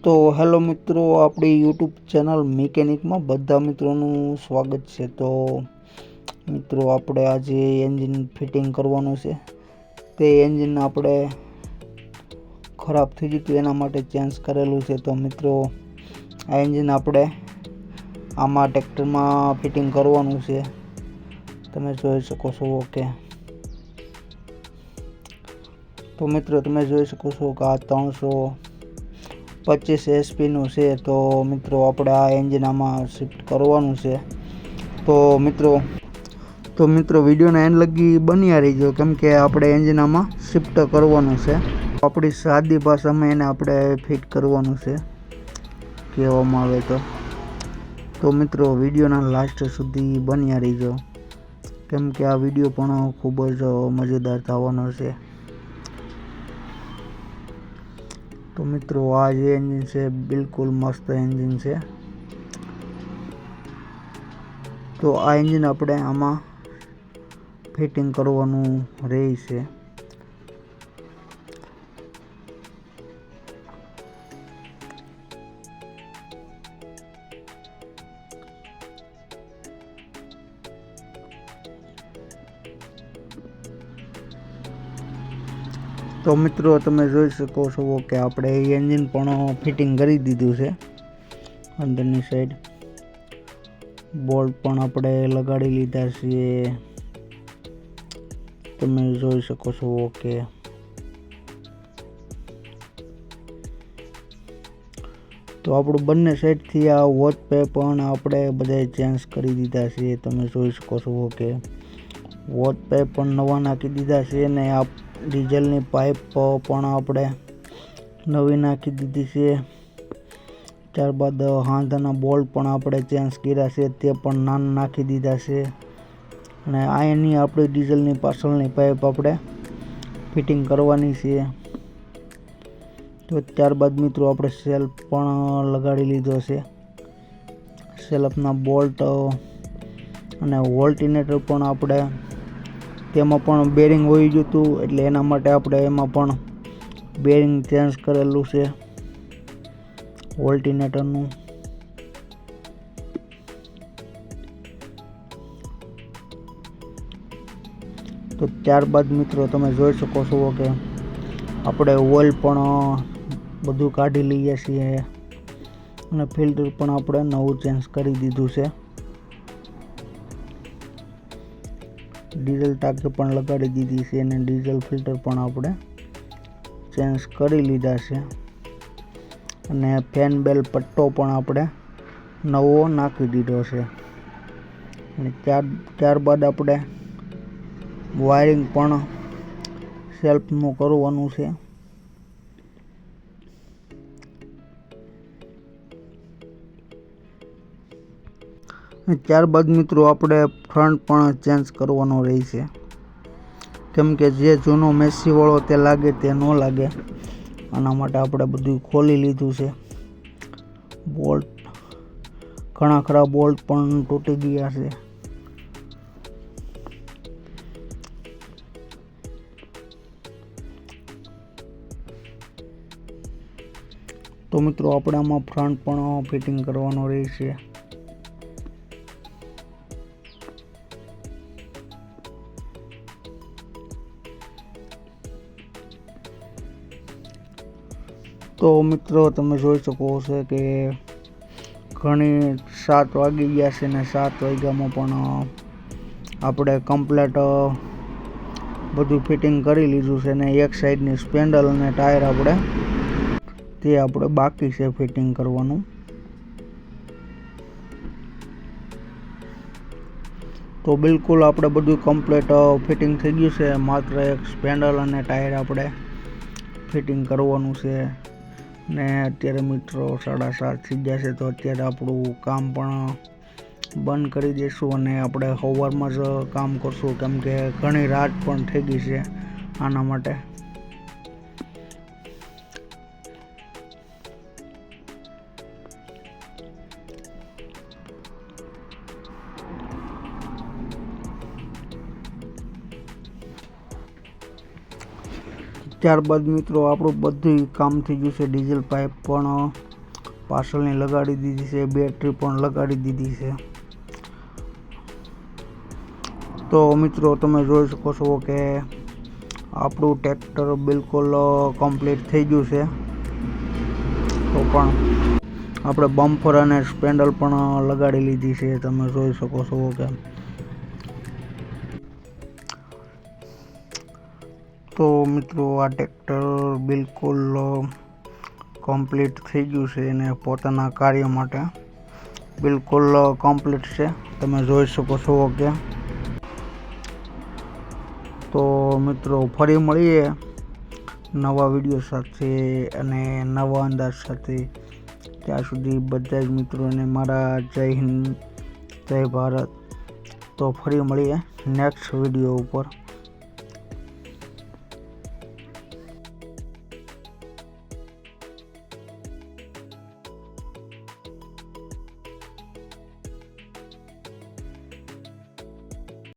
તો હેલો મિત્રો, આપણી યુટ્યુબ ચેનલ મિકેનિકમાં બધા મિત્રોનું સ્વાગત છે। તો મિત્રો, આપણે આજે એન્જિન ફિટિંગ કરવાનું છે। તે એન્જિન આપણે ખરાબ થઈ ગયું હતું એના માટે ચેન્જ કરેલું છે। તો મિત્રો, આ એન્જિન આપણે આમાં ટ્રેક્ટરમાં ફિટિંગ કરવાનું છે। તમે જોઈ શકો છો કે તો મિત્રો તમે જોઈ શકો છો કે આ 325 HP નું છે। તો મિત્રો, આપણે આ એન્જિન આમાં શિફ્ટ કરવાનું છે। તો મિત્રો વિડીયોના એન્ડ લગી બન્યા રહીજો, કેમ કે આપણે એન્જિન આમાં શિફ્ટ કરવાનું છે। આપણી સાદી ભાષામાં એને આપણે ફિટ કરવાનું છે કહેવામાં આવે તો મિત્રો વિડીયોના લાસ્ટ સુધી બન્યા રહીજો, કેમ કે આ વિડીયો પણ ખૂબ જ મજેદાર થવાનો છે। તો મિત્રો, આ જે એન્જિન છે બિલકુલ મસ્ત એન્જિન છે। તો આ એન્જિન આપણે આમાં ફિટિંગ કરવાનું રહેશે। તો મિત્રો તમે જોઈ શકો છો કે આપણે એન્જિન પણ ફિટિંગ કરી દીધું છે। અંદરની સાઈડ બોલ્ટ પણ આપણે લગાડી લીધા છે, તમે જોઈ શકો છો કે તો આપણું બંને સાઈડથી આ વોચ પે પણ આપણે બધા ચેન્જ કરી દીધા છે। તમે જોઈ શકો છો કે વોચ પે પણ નવા નાખી દીધા છે ને આ ડીઝલની પાઇપ પણ આપણે નવી નાખી દીધી છે। ત્યારબાદ હાંધાના બોલ્ટ પણ આપણે ચેન્જ કર્યા છે, તે પણ નાના નાખી દીધા છે અને અહીંની આપણી ડીઝલની પાછળની પાઇપ આપણે ફિટિંગ કરવાની છે। તો ત્યારબાદ મિત્રો આપણે સેલ્ફ પણ લગાડી લીધો છે। સેલ્ફના બોલ્ટ અને વોલ્ટિનેટર પણ આપણે તેમાં પણ બેરિંગ હોઈ ગયું હતું, એટલે એના માટે આપણે એમાં પણ બેરિંગ ચેન્જ કરેલું છે વોલ્ટિનેટરનું। તો ત્યારબાદ મિત્રો તમે જોઈ શકો છો કે આપણે ઓઇલ પણ બધું કાઢી લઈએ છીએ અને ફિલ્ટર પણ આપણે નવું ચેન્જ કરી દીધું છે। ડીઝલ ટાંકી પણ લગાડી દીધી છે અને ડીઝલ ફિલ્ટર પણ આપણે ચેન્જ કરી લીધા છે અને ફેન બેલ પટ્ટો પણ આપણે નવો નાખી દીધો છે અને ત્યારબાદ આપણે વાયરિંગ પણ સેલ્ફનું કરવાનું છે। ત્યારબાદ મિત્રો આપણે ફ્રન્ટ પણ ચેન્જ કરવાનો રહેશે, કેમ કે જે જૂનો મેસી વાળો તે લાગે તે ન લાગે, આના માટે આપણે બધું ખોલી લીધું છે। બોલ્ટ ઘણા ખરા બોલ્ટ પણ તૂટી ગયા છે। તો મિત્રો આપણે આમાં ફ્રન્ટ પણ ફિટિંગ કરવાનો રહેશે। તો મિત્રો તમે જોઈ શકો છો કે ઘણી 7 વાગી ગયા છે ને 7 વાગ્યામાં પણ આપણે કમ્પ્લેટ બધું ફિટિંગ કરી લીધું છે ને એક સાઈડની સ્પેન્ડલ અને ટાયર આપણે બાકી છે ફિટિંગ કરવાનું। તો બિલકુલ આપણે બધું કમ્પ્લેટ ફિટિંગ થઈ ગયું છે, માત્ર એક સ્પેન્ડલ અને ટાયર આપણે ફિટિંગ કરવાનું છે ને અત્યારે મિત્રો 7:30 થઈ ગયા છે। તો અત્યારે આપણું કામ પણ બંધ કરી દઈશું અને આપણે સવારમાં જ કામ કરશું, કેમ કે ઘણી રાત પણ થઈ ગઈ છે આના માટે। ત્યારબાદ મિત્રો આપણું બધું કામ થઈ ગયું છે. ડીઝલ પાઇપ પણ પાછળની લગાડી દીધી છે, બેટરી પણ લગાડી દીધી છે. તો મિત્રો તમે જોઈ શકો છો કે આપણું ટ્રેક્ટર બિલકુલ કમ્પ્લીટ થઈ ગયું છે. તો પણ આપણે બમ્પર અને સ્પેન્ડલ પણ લગાડી લીધી છે. તમે જોઈ શકો છો કે તો મિત્રો આ ટ્રેક્ટર બિલકુલ કમ્પ્લીટ થઈ ગયું છે અને પોતાના કાર્ય માટે બિલકુલ કમ્પ્લીટ છે. તમે જોઈ શકો છો કે તો મિત્રો ફરી મળીએ નવા વિડીયો સાથે અને નવા અંદાજ સાથે. ત્યાં સુધી બધા જ મિત્રોને મારા જય હિન્દ, જય ભારત. તો ફરી મળીએ નેક્સ્ટ વિડીયો ઉપર.